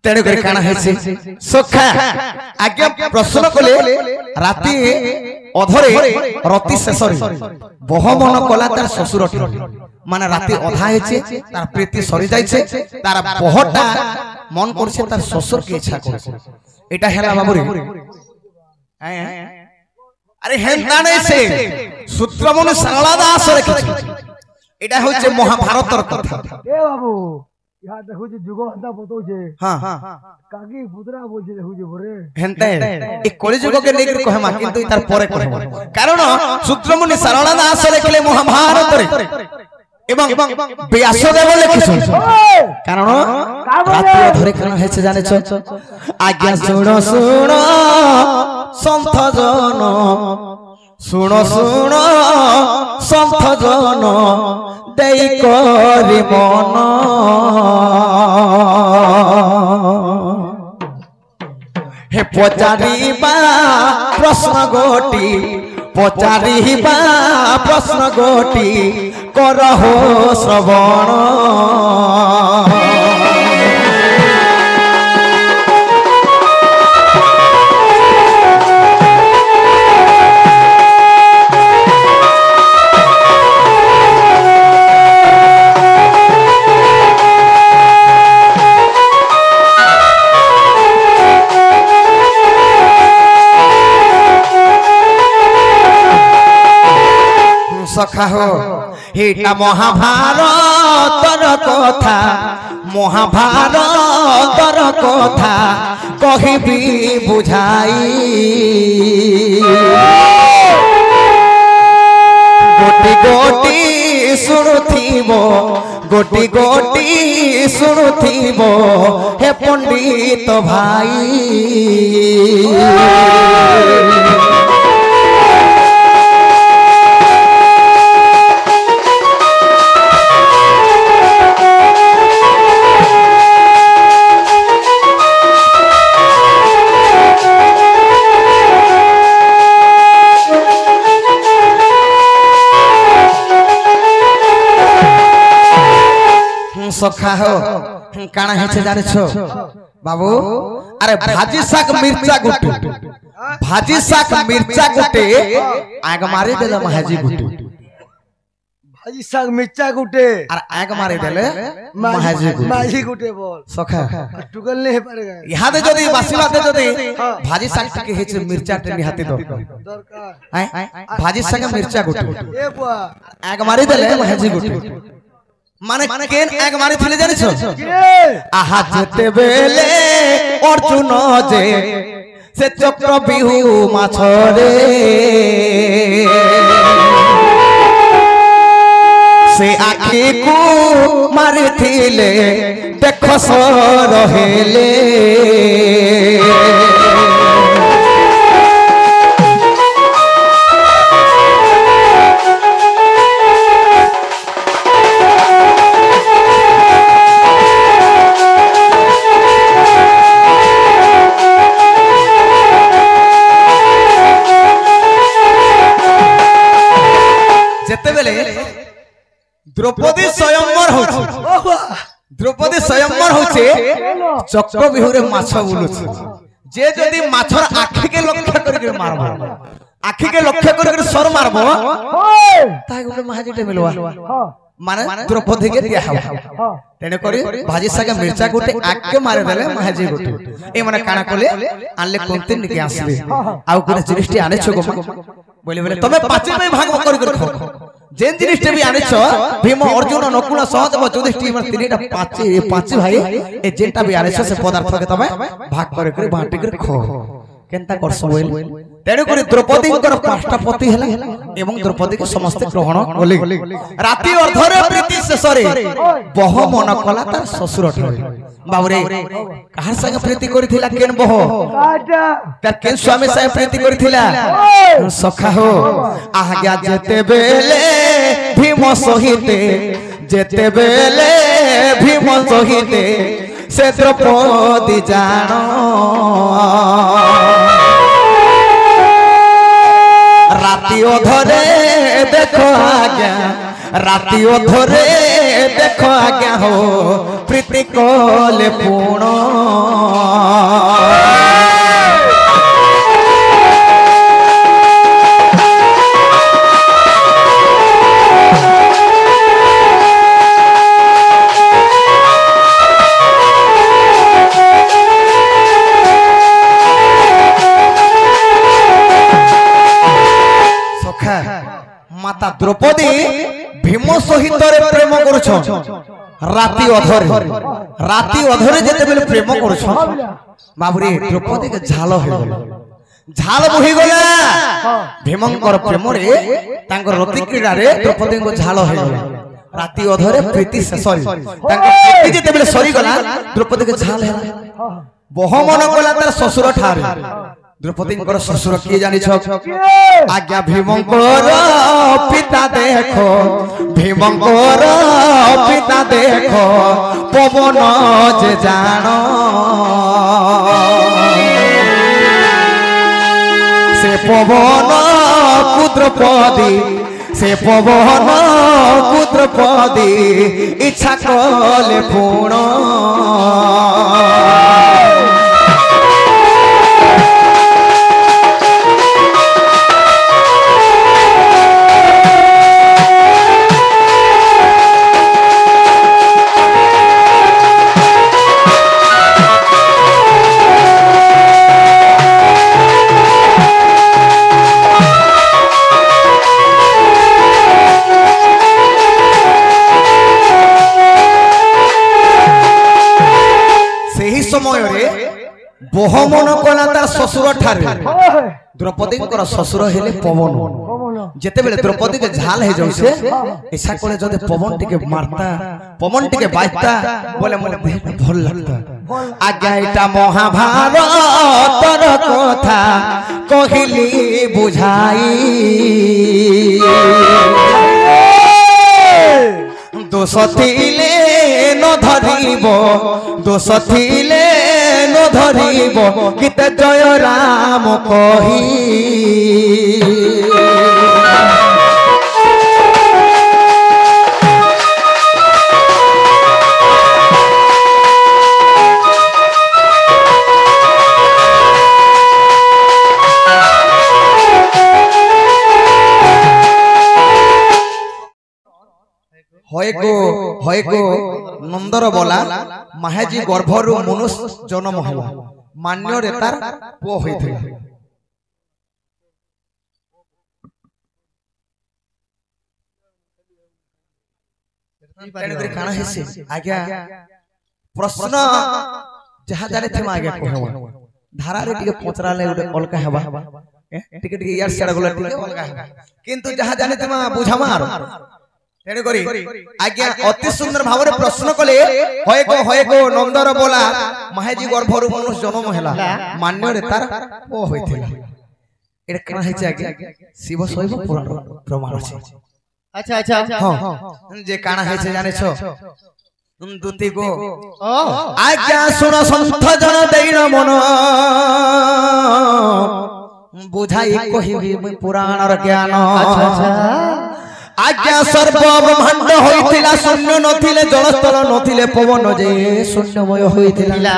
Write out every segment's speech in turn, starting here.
तेणु कर काना हेछि सखा आज्ञा प्रश्न कले राति अधरे रति शेषरे बह मन कला तार ससुर माने राति अधा हेछि तार प्रीति सरी जाइछे तार बहटा मन करछे तार ससुर के इच्छा करछे एटा हेला बाबुरे अरे हेंता नै से सूत्रमणि सारला दास लिखिछे एटा होचे महाभारतर कथा ए बाबू यहाँ देखो जे जुगो हंता बोतो जे हां हां काकी पुतरा बोल जे देखो जे भरे हेंता ए कलि जुग के लेकर कहमा किंतु तार परे कहमा कारण सूत्रमणि सारला दास लिखले महाभारत रे एवं व्यासदेव लिखिछन कारण राति धरे कान हेছে जाने आज्ञा सुनो सुनो संत जन सुनो सुनो संत जन देई करि मन हे पचारिबा प्रश्न गोटी पचारिबा प्रश्न गोटी करहो श्रवण सखा हो हेटा महाभारतर कथा महाभारतर कथा कहिबी बुझाई गोटी गोटी सुनुथिबो गोटी गोटी सुनुथिबो हे पंडित भाई सखा हो काना हेছে जानिछो बाबू अरे भाजी साग मिर्चा गुटे भाजी साग मिर्चा गुटे आग मारी देले महाजी गुटे भाजी साग मिर्चा गुटे और आग मारी देले महाजी गुटे बोल सखा टुकल नहीं पारेगा यहाँ दे जदी बासीवाते जदी भाजी साग के हेছে मिर्चा टे निहाते दरकार भाजी साग मिर्चा गुटे ए बुआ आग मारी देले महाजी गुटे माने केन आग मारी थिले जानिछो आहा जेते बेले अर्जुन जे से चक्र बिहु माछरे से आखी को मारी थिले देखो सो रहेले द्रौपदी स्वयंवर होचे द्रौपदी स्वयंवर होचे चक्र बिहुरे माछ बुलुछ जे जदी माछर आखी के लक्ष्य करके मारबो आखी के लक्ष्य करके सर मारबो ताय गुटे महाजीटे मिलवा माने द्रौपदी के दिया हो तेने करी भाजी साग मिर्चा गुटे आग के मारे देले महाजी गुटे ए माने काना कोले आनले कोनते निके आसबे आउ कोन जिनिसटी आने छगो बोले बोले तमे पाचे में भाग कर कर खो जेन जिनिसटी भी आने छ भीम अर्जुन नकुल सहदेव युधिष्ठिर मन तीनटा पाचे भाई ए जेनटा भी आने छ से पदार्थ के तमे भाग कर कर बांटी कर खो केनता करसो बोल तेरे को द्रौपदी कर पांचटा पति हला एवं द्रौपदी को समस्त ग्रहण कले राति अर्धरे प्रीति शेषरे बह मन कला तार ससुर बाबरे कहार संग प्रीति करिथिला केन बह तार केन स्वामी साहे प्रीति करिथिला सखा हो आज्ञा जेते बेले भीम सहिते जेते बेले भीम सहिते से द्रौपदी जान राति अधरे देखो आज्ञा राति अधरे देख आज्ञा हो प्रीति कले पूर्ण माता द्रौपदी भीम सहित प्रेम करुछ राति अधरे जेते बेले प्रेम करुछ बाबुरे द्रौपदी के झाल हो झाल बही गला भीमंकर प्रेम रे तांकर रति क्रीड़ा रे द्रौपदी को झाल हो गला राति अधरे प्रीति शेष तांकर प्रीति जेते बेले सरी गला द्रौपदी के झाल है बहमन गला तार ससुर ठारे द्रौपदी ससुर किए जानी आज्ञा भीमंकर पिता देखो भीमंकर पिता देखो पवन जे जान से पवन कुद्रपदी से पवन कुद्रपदी इच्छा कले पूर्ण बहमन कला तार ससुर ठारे द्रौपदी ससुर हेले पवन जेते बेले द्रौपदी के झाल हे जाउ से ऐसा कोले जदे पवन टिके मारता पवन टिके बाजता बोले मोर देह भल लगता आज्ञा एटा महाभारतर कथा कहिली बुझाई दोष थिले न धरिब दोष थिले न धरिब गीत जय राम कही हयको नंदर बोला महाजी गर्भरु मनुष्य जन्म होला मान्य रेतार पो होइथिला तेनकरी काना हेसे आज्ञा प्रश्न जहा जाने थे आगे कहवा धारा रे टिके पचराले उडे अलका हेबा टिके टिके यार सेडा गला टिके अलका हेबा किंतु जहा जाने थे बुझामार आज्ञा अति सुंदर भाव प्रश्न कले हयको नंदर बोला महाजी गर्भरु मनुष्य जन्म हेला मान्य रे तार ओ होइथिला एटा कना है आज्ञा शिव शैव पुराण प्रमाण छै अच्छा अच्छा हां जे काना है जाने छ दुती को आज्ञा सुन संत जन देइन मन बुझाई कहिबी पुराण र ज्ञान अच्छा आज्ञा सर्व ब्रह्मांड होइतिला शून्य नथिले जलस्थल नथिले पवन जे शून्यमय होइतिला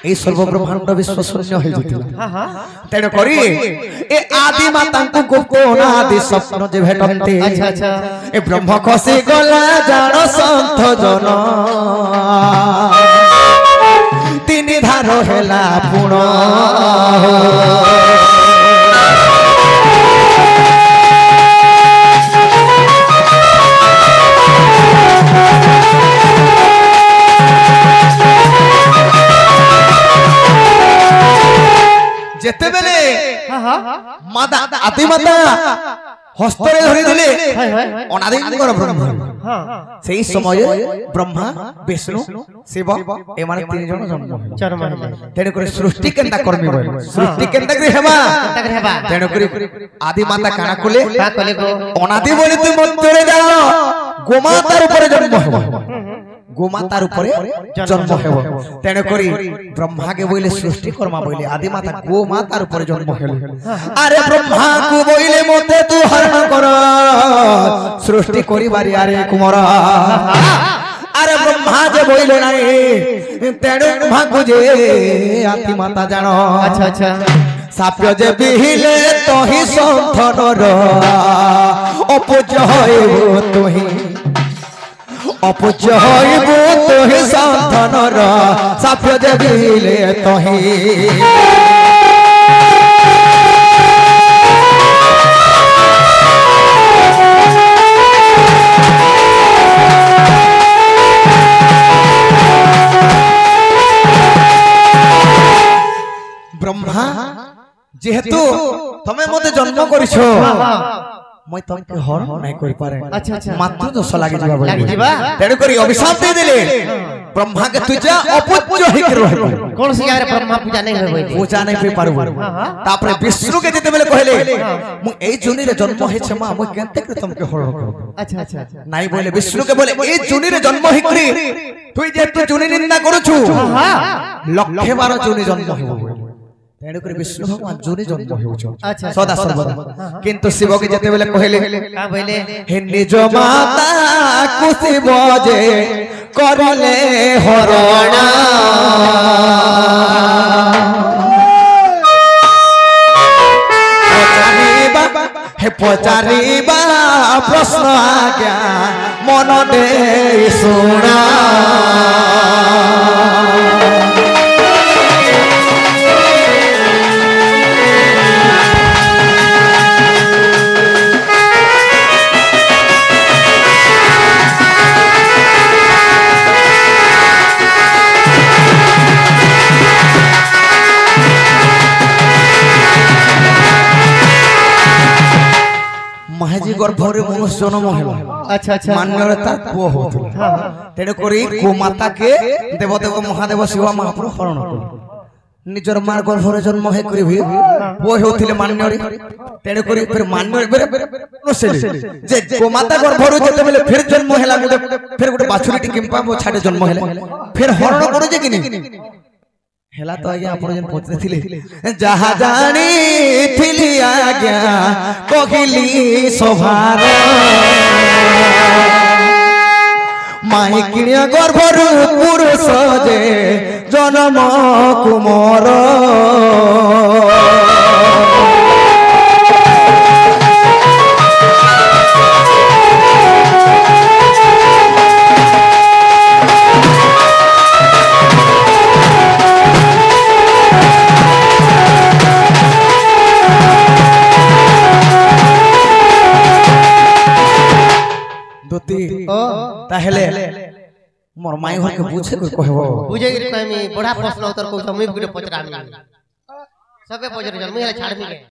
ए सर्व ब्रह्मांड विश्व शून्य होई जतिला हां तेण करी ए आदि माता को कोन आदि स्वप्न जे भेटन्ते अच्छा अच्छा ए ब्रह्म खसी गला जान संत जन तीन धार हेला पुण जेते बेले माता आदि माता हस्तरे धरि दिले अनादिकर ब्रह्म सेही समय ब्रह्मा विष्णु शिव ए माने तीन जन जन्म तेने करे सृष्टि केनता कर्मी बोल सृष्टि केनता करे हेबा तेने करे आदि माता काना कोले अनादि बोले तू मंत्रे जा गोमातार ऊपर जन्म हेबा গোমাতার উপরে জন্ম হেব তেনে করি ব্রহ্মাকে বইলে সৃষ্টি কর্মা বইলে আদি মাতা গোমাতার উপরে জন্ম হেল আরে ব্রহ্মা কু বইলে মতে তু হরণ কর সৃষ্টি করিবারি আরে কুমার আরে ব্রহ্মা যে বইলে নাই তেনে ব্রহ্মা যে আদি মাতা জানো আচ্ছা আচ্ছা সাপ্য যে বিহিলে তহি সন্থনর অপূজ্য হইব তহি অপূজ্য হইব তহি সন্থনর সাপ্য যে বিহিলে তহি ব্রহ্মা যেহেতু তুমি মতে জন্ম করিছ মই তোমাকে হর নাই করি পারে আচ্ছা আচ্ছা মাত্র দোষ লাগি যাবা লাগি যাবা তেনে করি অভিশাপ দে দিলে ব্রহ্মা কে তুই যা অপূজ্য হই কে রহিব কোন সে জায়গায় ব্রহ্মা পূজা নাই হয় পূজা নাই পই পারব তারপরে বিষ্ণু কে যেতে বেলে কইলে মু এই জুনিরে জন্ম হইছে মা মই কেনতে করে তোমাকে হর করব আচ্ছা আচ্ছা নাই বলে বিষ্ণু কে বলে এই জুনিরে জন্ম হই করি তুই যে তুই জুনি নিন্দা করছু লক্ষে 12 জুনি জন্ম হইব তেনে করে বিষ্ণু ভগবান জুনি জন্ম হইছ আচ্ছা সদা সর্বদা কিন্তু শিবকে যেতে বেলে কইলে কা বইলে হে নিজ মাতা কুসি বজে করলে হরণা হে পচারিবা প্রশ্ন আজ্ঞা মন দে শুনা মাহেজি গর্ভরে মনুষ্য জন্ম হল আচ্ছা আচ্ছা মান্যর তার পুଅ হউছিল তেনে করি গোমাতাকে দেবদেব মহাদেব শিব মহাপ্রভু হরণ কর নিজর মার গর্ভরে জন্ম হে করি পুଅ হেউଥିଲେ মান্যরে তেনে করি ফির মান্যর নসেলে যে গোমাতা গর্ভরে যেতে বেলে ফির জন্ম হেলা গুটে ফির গুটে বাছুরিটি কিম্পা ছাড়ে জন্ম হেলে ফির হরণ করে যে কিনি হেলা তো আজ্ঞা আপন যেন পচরে থিলে যাহা জানি থিলি আজ্ঞা কহিলি সভার মাই কিনিয়া গর্ভরু পুরুষ যে জনম কুমর তাহলে মোর মাই ঘরকে বুঝে কই কহব বুঝে গিয়ে আমি বড়া প্রশ্ন উত্তর কইছ মুই গুটে পচরামি সবে পচরে জন্ম হেলা ছাড়মি